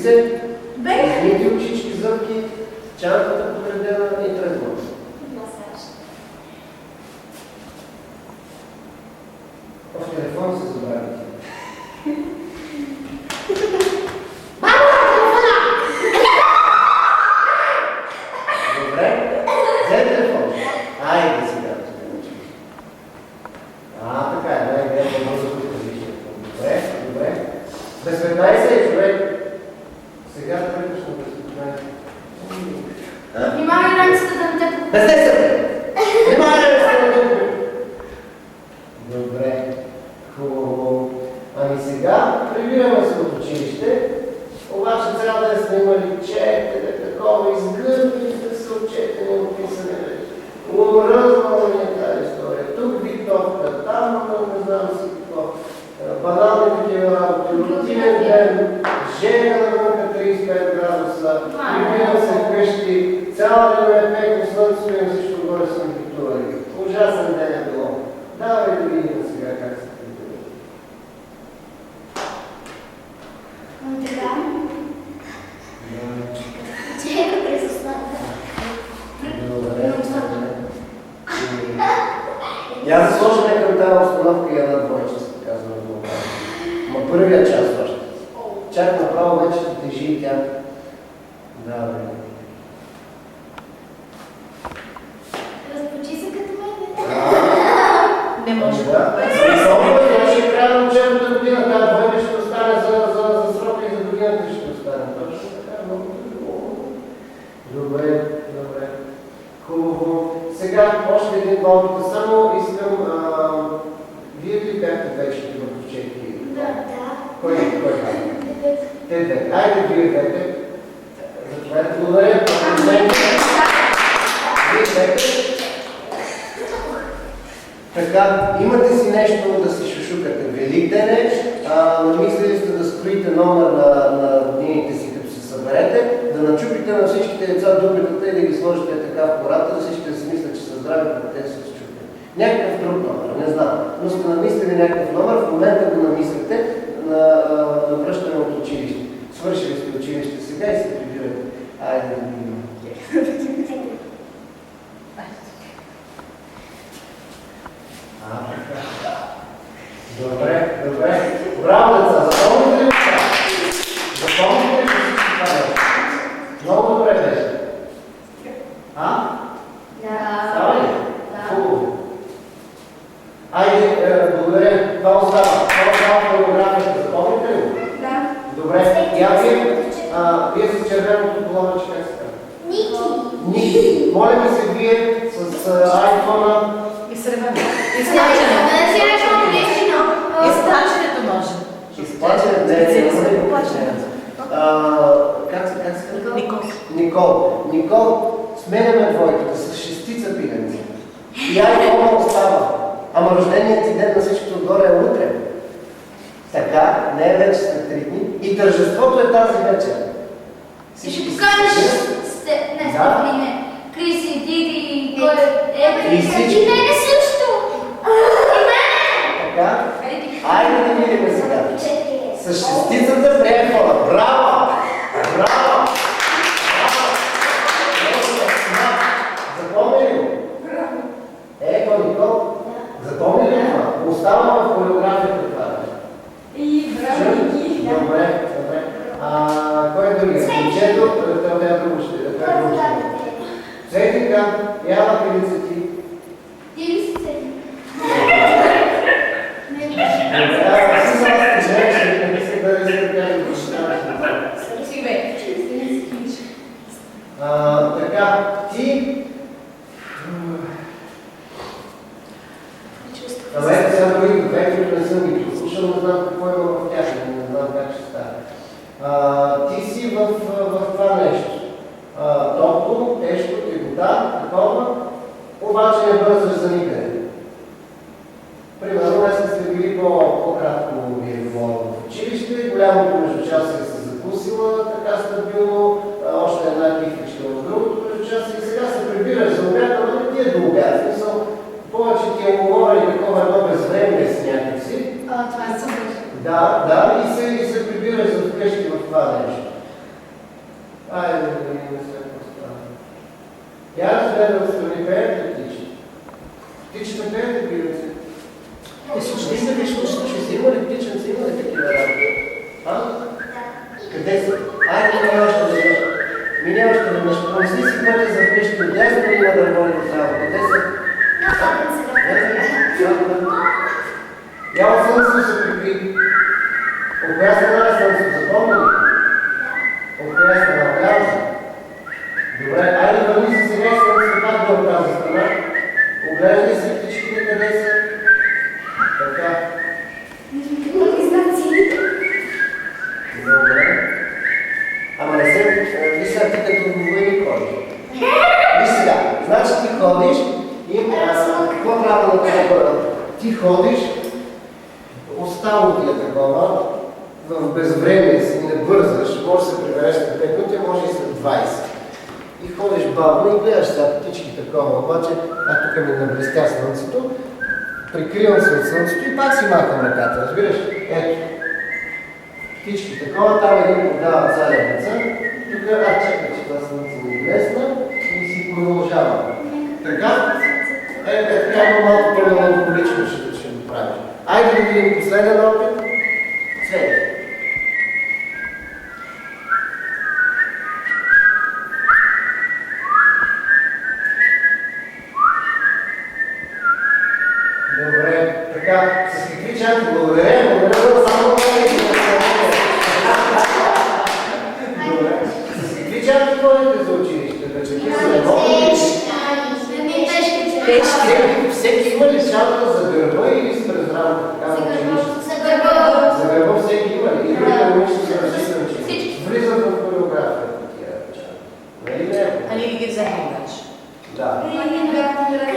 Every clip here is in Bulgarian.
се, измити очички, зъбки, чанката подредена и тръгваме. В телефон се забравите. Добре, взе телефон. Айде сега. Така е, най-идея да може да различни. Добре, добре. Без 15 човек. Сега тръгваш на без 15. Внимавай ръцете да не те Без 10! Внимавай ръцете да не те. Добре, хубаво. Ами сега прибираме се от училище, обаче трябва да сме имали четене, такова изгърбени да са отчетени, описани вече. Умръзнала ми е тази история. Тук витовка, там не знам си какво. Банални такива работи, рутинен ден, жена на вънка 35 градуса, прибирам се вкъщи, цяла ден е пеко слънце, стоим всичко горе съм диктували. Ужасен ден е било. Давай да видим сега как се прибира. Я да сложа към тази установка и една двойческа, казвам много. Ма първия час още. Чак направо вече да тежи и тя. Да, бе. Разпочи се като мен. Не може да. Значи трябва да учебната година. Тази двойка ще остане за срока и за годината ще остане. Точно така, много добре. Добре, добре. Хубаво. Сега още един болките. Само искам, вие ли бяхте вече в учебки? Да. Кой? Те две. Айде вие двете. Заповядайте. Благодаря. Вие двете. Така, имате си нещо да си шушукате. Великден е, намислили сте да строите номер на роднините си, като се съберете, да начупите на всичките деца дупетата и да ги сложите така в кората, да всички да си мислят, че са здрави, като те са счупени. Някакъв друг номер, не знам, но сте намислили някакъв номер, в момента го намислите на връщане от училище. Свършили сте училище сега и се прибирате. Айде да видим. Добре, добре. Браво, деца! Запомните ли това? Запомните ли всички това нещо? Много добре беше. Да. Става ли? Хубаво. Айде, благодаря. Това остава. Това остава в хореографията. Запомните ли? Да. Добре. Я вие с червеното половече, как се казва? Ники. Моля ви се вие с iPhone-а. Изсребане. Изплаченето може. Изплаченето? Не. Как се казва? Никол, сменяме двойката с шестица пиленци. И iPhone остава. Ама рожденият ти ден на всичкото отгоре е утре. Така, не е вече след 3 дни. И тържеството е тази вечер. Ще покажеш не. Криси, Диди, кой е? И всички. Не също. Така? Айде да видим сега. С шестицата прием хора. Браво! Браво! Запомни ли го? Никол? Запомни ли това? Остава в хореографията това. И браво, Ники. Добре. Кой е другия? Момчето, това е друго ще. Цветника, яла пилица ти. Ти ли си Цветника? Така, ти... Намерете сега други две, които не съм ги послушал, не знам какво има в тях, не знам как ще стане. Ти си в това нещо. Топло, тежко, тегота, такова, обаче не бързаш за никъде. Примерно, днес сте били по-кратко ви е било в училище, голямото междучасие се закусила така стабилно, още една кифличка в другото междучасие и сега се прибираш за обяд, но не ти е до обяд. Смисъл, повече ти е говорили такова едно безвремие с някакси. Това е супер. Да, и се прибираш за вкъщи в това нещо. Айде да видим след това. Я разгледам страни, пеят ли птичи? Птичите пеят ли пивици? Ще се виж, ще си има ли птиченци, има ли такива работи? А? Къде са? Айде, минаваш да дадеш. Минаваш да дадеш. Помисли си пътя за вкъщи. Днес ли има да води от работа? Къде са? Я от слънцето се прикри. От коя страна е слънцето? Запомни ли? От коя страна? Каза. Добре, айде върни се сега и слънцето пак да от тази страна. Оглеждай се птичките къде са. Така. Добре. Ама не се... Виж сега ти като военник ходиш. Виж сега. Значи ти ходиш и... Какво трябва да направя? Ти ходиш, остало ти е такова, в безвремие си, не бързаш, може да се прибереш след 5 минути, може и след 20. И ходиш бавно и гледаш сега птички такова, обаче, тук ми наблестя слънцето, прикривам се от слънцето и пак си махам ръката, разбираш? Ето. Птички такова, там един подава царевица, тук чакай, че това слънце ми блесна и си продължава. Така? Така малко по-меланхолично ще го правиш. Айде да видим последен опит. Цвет. Добре, така, с какви чанти? Благодаря, само добре. С какви чанти ходите за училище? Всеки има ли чанта за гърба или с през рамата? За гърба всеки има ли? И другите момичета са различни учили. Влизат в хореографията тия чанта. Нали не? А ние ги взехме обаче. Да.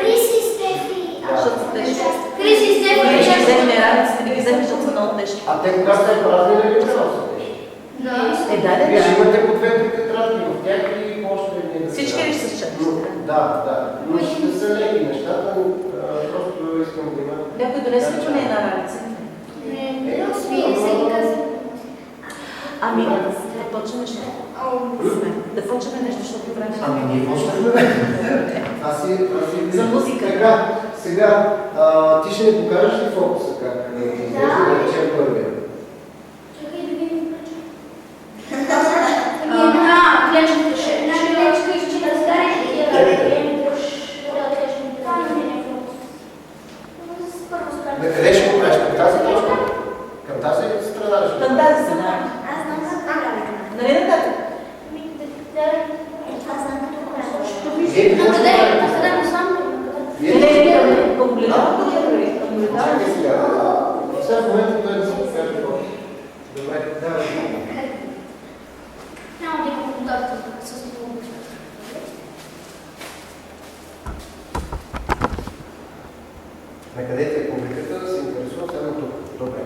Крис и Стефи. Защото са тежки. Крис и Стефи. Ние ще взехме раниците, да ги взехме, защото са много тежки. А те кога сте празни или не са тежки? Да. Виж, имате по 2-3 тетрадки в тях и още едни да Всички ли са с чанти? Да. Но ще са леки нещата, просто искам да има. Някой донесе ли поне една раница? Ами, да почнем нещо. Да почнем нещо, защото време. Ами ние почнем. За музика. Така, сега, ти ще ни покажеш ли фокуса как да речем първия? Чакай да видим клечката ще разгарите и На къде ще го правиш? Към тази точка? Към тази страна ли ще го Към правиш? тази страна. Нали нататък? Към голеталната прави. Към голеталната. Чакай сега. Сега в момента той да се покаже какво. Добре, давай. Няма да има контакт с това. На къде ти е публиката да се интересува само тук. Добре.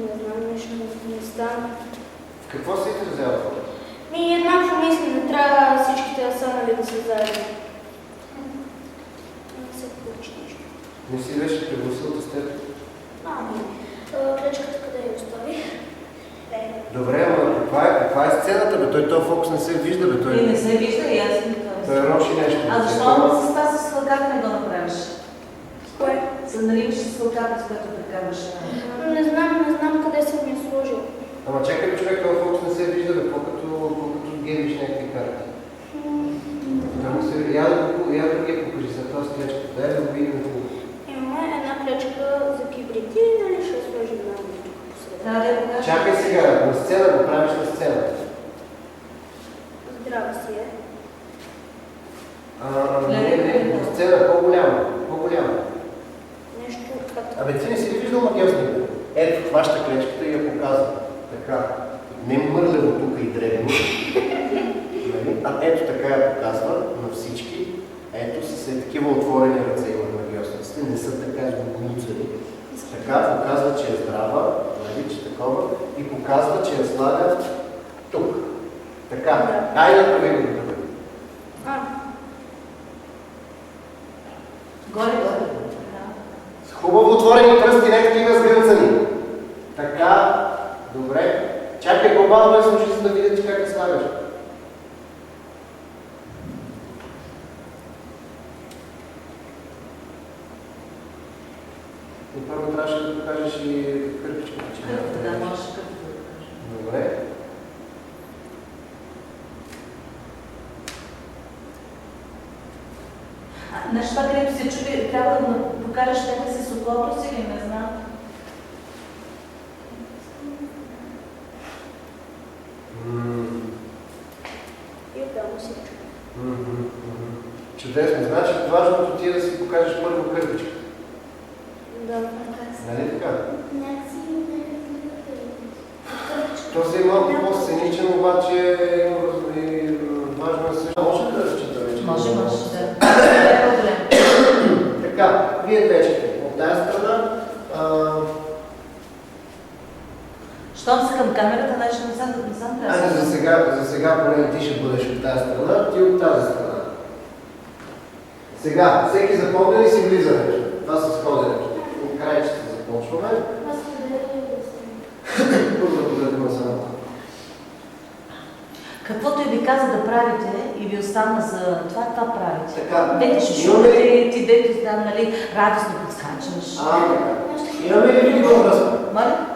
Не знам, нещо не стана. В какво се изразява това? Еднакво мисля, не трябва всичките останали да са заедно. Не се получи нещо. Не си беше пригласил да сте? Клечката къде я оставих? Добре, ама каква е сцената, бе? Той този фокус не се вижда, бе? Той Не се вижда и аз не той роши нещо. А защо с тази слагак не го направиш? с която прекарваш? Не знам къде съм я сложил. Ама чакай, човек, това фокус не се вижда, бе, по-като геймиш някакви карти. Там се... Я да ги покажи за това с клечката. Дай да го видим хубаво. Имаме една клечка за кибрити, нали ще сложим на тук посред. Да, да покажа. Чакай сега, на сцена, го правиш на сцена. Здрава си е. Не, на сцена, по-голяма. Нещо като... Абе, ти не си ли виждал магиосника? Ето, хваща клечката и я показва. Така. Не мърлево тук и дребно. А ето така я показва на всички. Ето с такива отворени ръце има магиосниците. Не са така сгуцали. Така показва, че е здрава, нали, че такова. И показва, че я слага тук. Така. Дай да направи го тук. Горе. С хубаво отворени пръсти, не такива сгънцани. Така, добре. Чакай по-бавно да слушай, за да видите как я слагаш. И първо трябваше да покажеш и кърпичката, че Да, можеш кърпичката да покажеш. Добре. Нещо това, където се чуди, трябва да го покажеш така с оглото си или не знам. И отделно си чуди. Чудесно. Значи важното ти е да си покажеш първо кърпичката. Да. Нали така? То си е малко по-сценичен, обаче важно е също. Може ли да разчитаме? Може, да. Не е проблем. Така, вие вече от тази страна. Щом се към камерата, значи не знам трябва. Айде за сега поне ти ще бъдеш от тази страна, ти от тази страна. Сега, всеки запомня ли си влизането? Това с ходенето. От крайчета започваме. Каквото и ви каза да правите и ви остана за това правите. Така, Дете ще шумите, ти дете там, нали, радостно подскачаш. така. Имаме ли видеовръзка? Моля?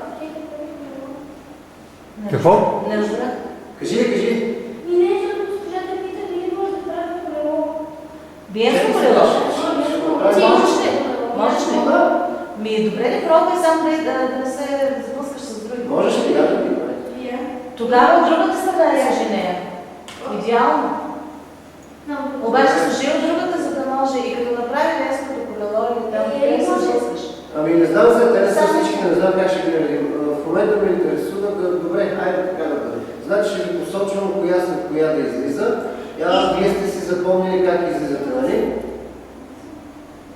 Какво? Не разбрах. Кажи. Биенско колело? Можеш ли? Добре ли пробвай само да не се сблъскаш с други? Можеш ли? Тогава от другата страна я женея. Идеално. Обаче служи от другата, за да може и като направи леското колело или там, къде се сблъскаш. Ами не знам за те, всички не знам как ще ги наредим. В момента ме интересува добре, айде така да бъде. Значи ще ви посочвам коя след коя да излиза. Вие сте си запомнили как излизате, нали?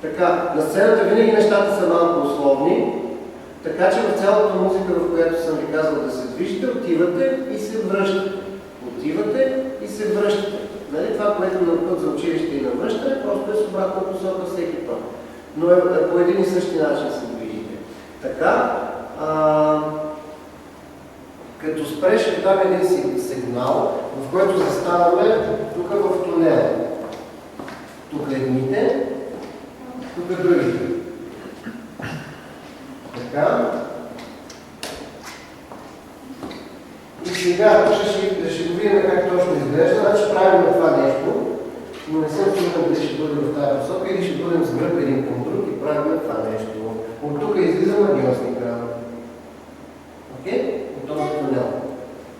Така, на сцената винаги нещата са малко условни, така че в цялата музика, в която съм ви казал да се движите, отивате и се връщате. Отивате и се връщате. Нали? Това, което на път за училище и на връщане, просто е с обратна посока всеки път. Но по един и същи начин се движите. Така, като спреш, ще дам един сигнал, в който заставаме тук в тунела. Тук едните, тук другите. Така. И сега ще го видим как точно изглежда. Значи правим това нещо, но не съм сигурен дали ще бъдем в тази посока или ще бъдем с гръб един към друг и правим това нещо. От тук излиза магиосника. Окей? От този тунел.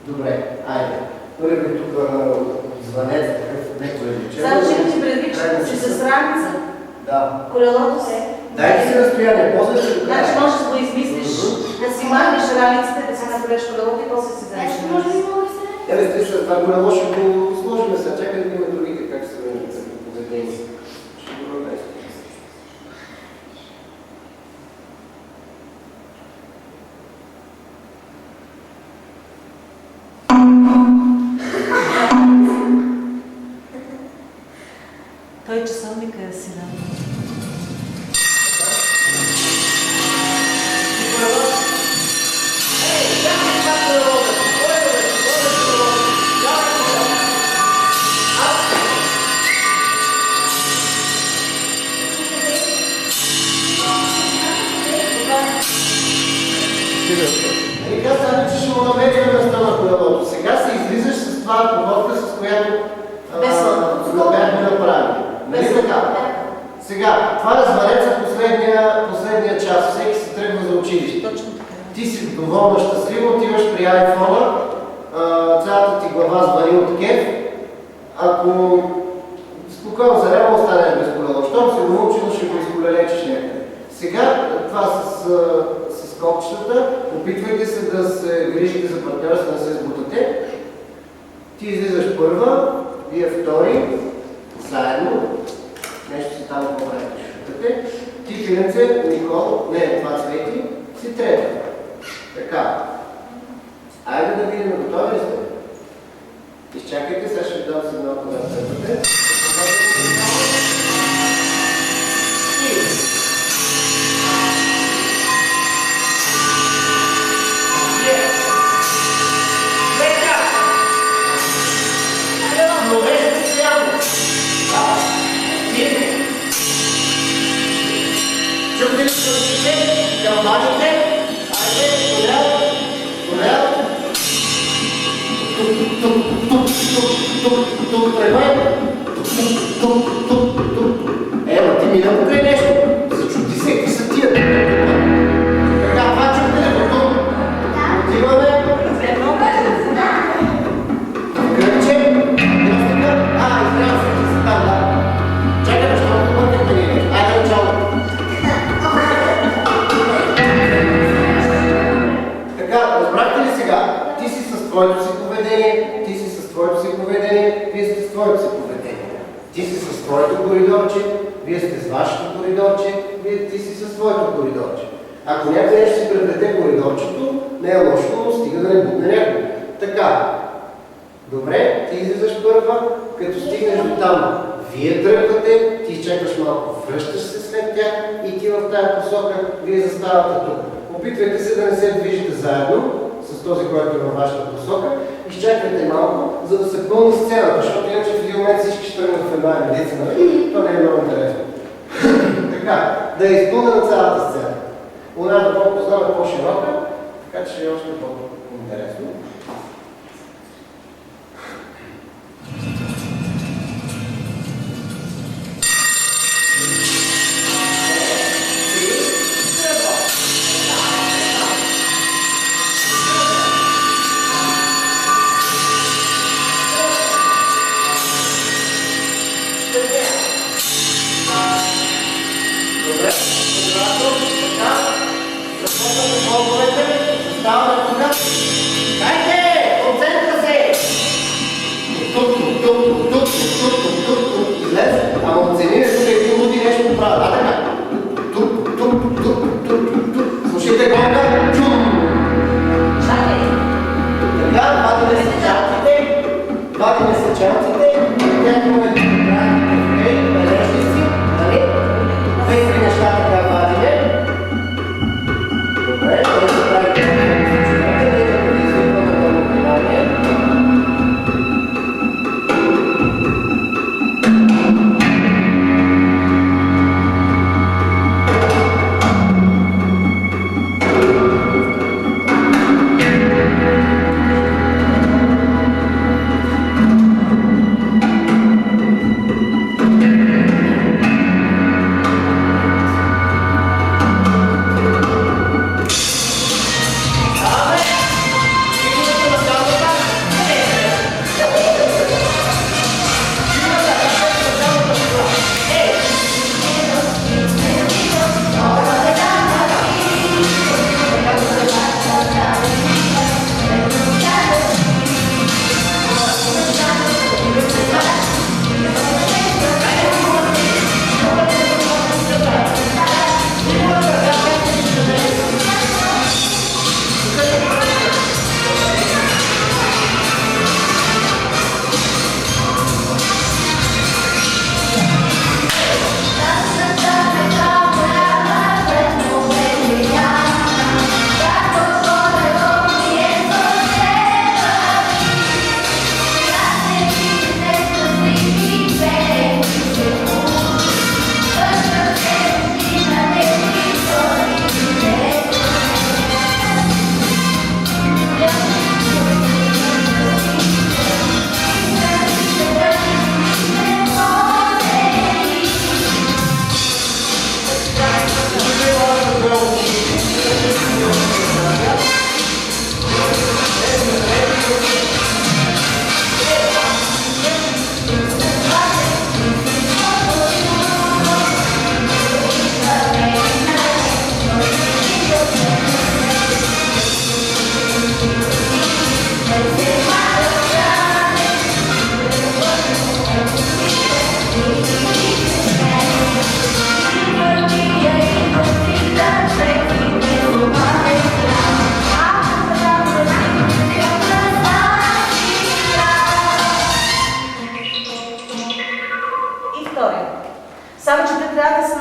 Добре, айде. Първи тук звънец, такъв некой вечер. Само че имате предвид, че си с раница. Да. Колелото се. Дайте си разстояние, после ще го кажа. Значи можеш да го измислиш, да си махнеш раницата, да си направиш колелото и после си вземеш. Те след това колело ще го сложим сега. Чакай да видим другите как се върнат по поведение. Ще го разместим. Той часовника е си дам. Нали каза, че ще му намерим места на колелото. Сега се излизаш с това подводка, с която бяхме направили. Нали така? Сега, това е звънеца последния час. Всеки се тръгва за училище. Точно така. Ти си доволна, щастлива, отиваш при iPhone-а, цялата ти глава звъни от кеф. Ако спокойно за няма останеш без колело, щом се го научил, ще го изколелечиш някъде. Сега това с копчетата, опитвайте се да се грижите за партньора, да не се сбутате. Ти излизаш първа, вие втори, заедно. Нещо си там по-време шутате. Ти, Филенце, Никол, не, това Цвети, си трета. Така. Айде да видим, готови ли сте? Изчакайте, сега ще ви дам сигнал, когато тръгвате. Чухте ли слушайте? Камбажите? Айде, колял. Тук тръгвай. Ема, ти мина покрай нещо. Зачути се, какви са тия. Така, това чухте ли го тук? Отиваме. Кръгче. Издрява се, ти си там, да. Чакай, защото пътят да ни е. Айде, начало. Така, разбрахте ли сега? Ти си с твоето си поведение, ти си с твоето си поведение, вие сте с твоето си поведение. Ти си с твоето коридорче, вие сте с вашето коридорче, ти си с твоето коридорче. Ако някой нещо си преплете коридорчето, не е лошо, но стига да не бутне някой. Така. Добре, ти излизаш първа, като стигнеш до там, вие тръгвате, ти чакаш малко, връщаш се след тях и ти в тая посока, вие заставате тук. Опитвайте се да не се движите заедно с този, който е във вашата посока. Изчаквайте малко, за да се пълни сцената, защото иначе в един момент всички ще тръгнат в една редица, нали? То не е много интересно. Така, да е изпълнена цялата сцена. Оната по-познава е по-широка, така че ще е още по-интересно. Ама оцени, защото един луди нещо правят. А така. Слушайте гонка. Така, вадиме сечанците. Вадиме сечанците. Някакво бележи си. Нали? Две-три неща така вадиме. Добре, да се прави.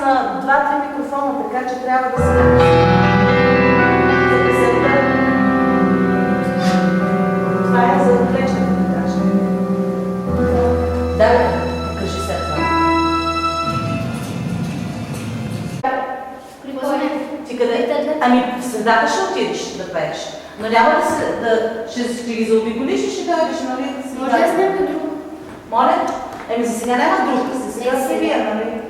на 2-3 микрофона, така че трябва да се... Това е за отвлечната, да кажа. Да, кажи след това. Ти къде? Ами в средата ще отидеш да пееш. Но няма ще ги заобиколиш и ще дойдеш, нали? Може да с някой друг. Моля? Еми за сега няма друг, за сега се вие, нали?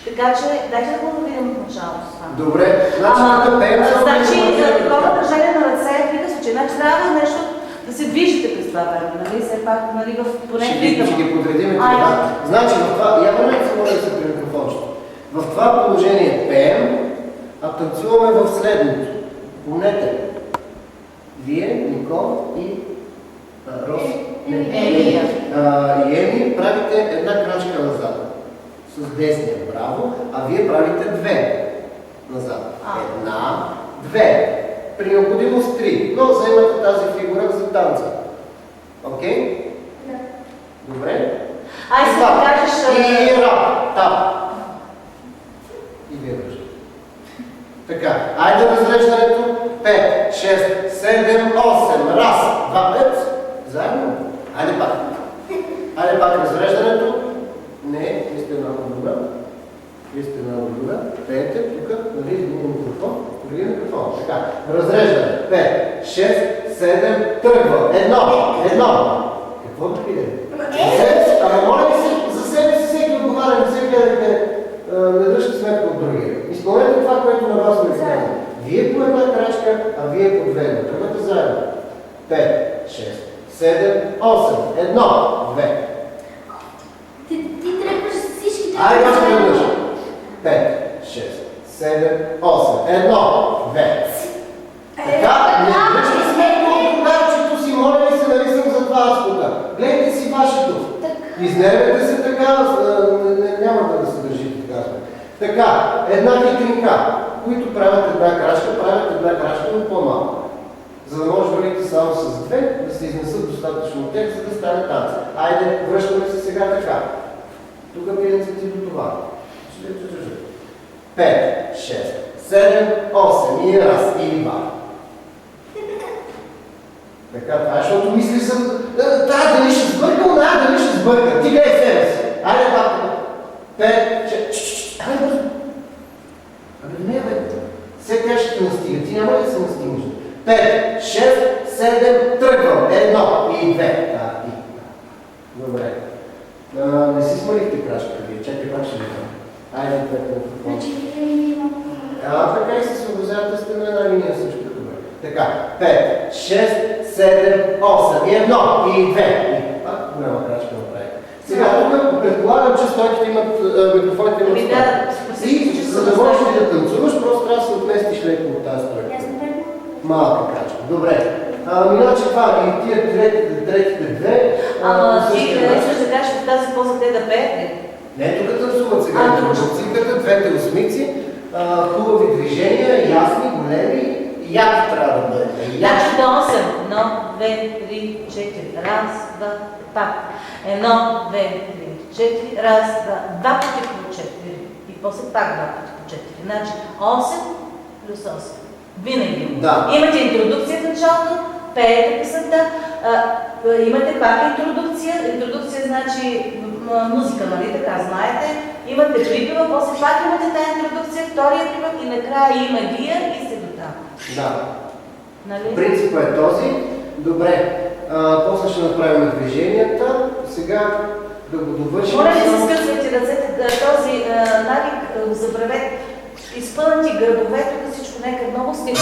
Така че, дайте да го видим от началото с това. Добре, значи тук пеем за значи, такова държание на ръце в никакъв случай. Значи трябва нещо да се движите през това време, нали? Все пак, нали, в поне ритъм. Ще ги подредим това. Значи в това, я поне се може да се при микрофончето. В това положение пеем, а танцуваме в следното. Помнете, вие, Никол и Рос, и Еми правите една крачка назад. С десния браво, а вие правите две назад. Една, две. При необходимост 3. Но вземате тази фигура за танца. Окей? Да. Добре? Айде се да кажеш... И рап, тап. И вие връщате. Така, айде разреждането. 5, 6, 7, 8. Раз, 2, 5. Заедно. Айде пак. Айде пак разреждането. Не, вие сте една друга. Вие сте една друга. Пеете тук, нали, микрофон. Други микрофон. Така, разреждане. 5, 6, 7, тръгва. Едно. Какво да пиете? Ама моля ви се, за себе си всеки отговаря, не се гледайте, не дръжте сметка от другия. Изпълнете това, което на вас не казва. Вие по една крачка, а вие по две. Тръгвате заедно. 5, 6, 7, 8. Едно, две. Ти тръгваш с всичките... Айде, още веднъж. 5, 6, 7, 8. Едно, две. Така, не дръжте сметка от другарчето си, моля ви се, нали съм за това аз тук. Гледайте си вашето. Изнервете се така, няма да се държите така. Така, една хитринка, които правят една крачка, но по-малко. За да може другите само с две да се изнесат достатъчно от тях, за да стане танц. Айде, връщаме се сега така. Тук пиенцът и до това. 5, 6, 7, 8 и раз, или два. Така, това е, защото мисли за... Тая дали ще сбърка, она дали ще сбърка. Ти гледай себе си. Айде пак. 5, 6, айде бързо. Абе не, бе. Все тя ще те настига. Ти няма ли да се настигнеш? 5, 6, 7, тръгвам. Едно и две. Добре. Не си смалихте крачка, вие. Чакай, пак ще ви дам. Айде, Значи, имам... така и се съобразявате сте на една линия също добре. Така, 5, 6, 7, 8 и едно, и две. И пак голяма крачка направи. Сега тук предполагам, че стойките имат, микрофоните имат стойка. И за да можеш да танцуваш, просто трябва да се отместиш леко от тази стойка. Малка крачка. Добре. Иначе това и тия третите две... Ама ти искаш да кажеш в тази поза те да пеят? Не, тук танцуват сега интродукцията, двете осмици, хубави движения, ясни, големи, яки трябва да бъдат. Значи до 8. 1, 2, 3, 4. Раз, два, пак. 1, 2, 3, 4. Раз, два пъти по 4. И после пак два пъти по 4. Значи 8 плюс 8. Винаги. Да. Имате интродукция в началото, пеете песента, имате пак интродукция. Интродукция значи музика, нали така, знаете. Имате припева, после пак имате тази интродукция, втория припев и накрая има вия и се дотам. Да. Нали? Принципът е този. Добре. После ще направим движенията. Сега да го довършим. Моля ли се скъсвайте ръцете, този навик забравете. Изпълнати гърбове, тук всичко нека много стигне.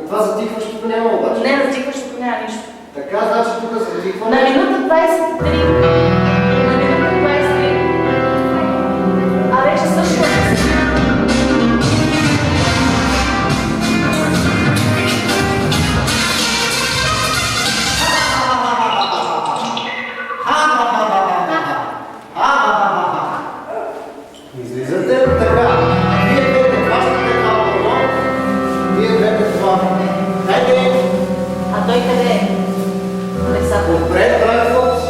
Това затихващото няма обаче. Не, затихващото няма нищо. Така, значи тук затихваме. На минута 23. На минута 23. А вече също. Излизате така. Вие двете хващате това първо. Вие двете това. Хайде! А той къде е? Александър. Отпред, прави фокус.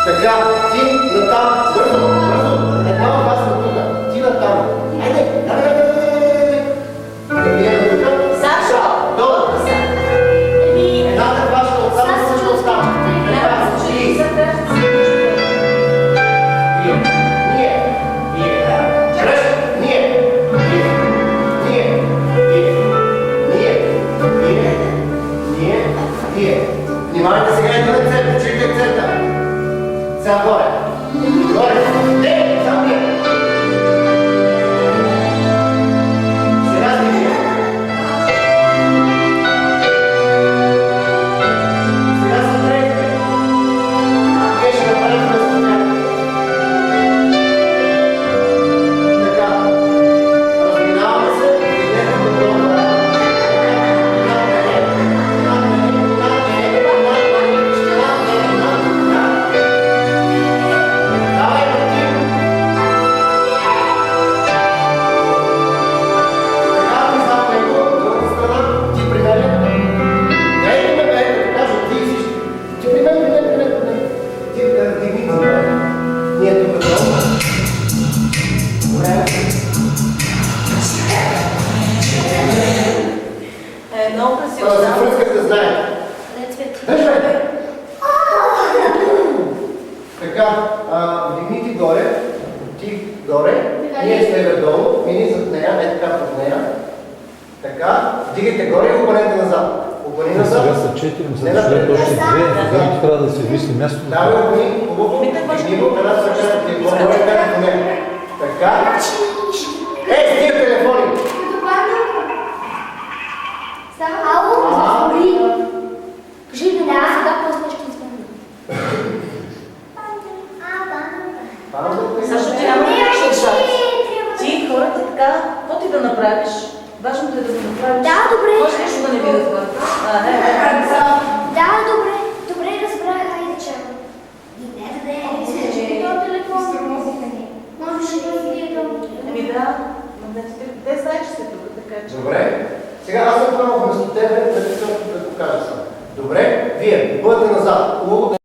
Така, ти натам. Бързо, бързо. Една от вас на тук. Ти натам. Хайде! Вие на тук. Сашо! Долу. Еми, Едната хваща от там, също остава. Така, ти. Вие. Чрез. Ние. Внимавайте сега и на център, чуйте център. Сега горе. Горе. Не, само не. Сега сте вие. Сега са третите. Вие ще направим вместо тях. Така. Разминаваме се и нека до долу. Много красиво. За връзката знаете. Държайте. Така, вдигни ти горе, ти горе, ние с тебе долу, мини зад нея, не така под нея. Така, вдигайте горе и обърнете назад. Обърни назад. Сега са 4, но сега ще още 2. Другите трябва да се висли място. Да, бе, обърни, хубаво. Вдигни го, една съчета ти горе, горе, по него. Така. С тия телефони. Ало, затвори. Кажи ми, да, сега после ще звънна. Сашо, ти няма да кажеш отзад. Ти хората така, какво ти да направиш? Важното е да го направиш. Да, добре. Може нещо да не видят хората. Да, добре. Добре, разбрах, хайде чао. Телефон. Можеш да видя долу. Ами да, те знаят, че сте тук, така че. Добре. Сега аз съм правил вместо тебе, да ти да покажа само. Добре, вие бъдете назад. Хубаво.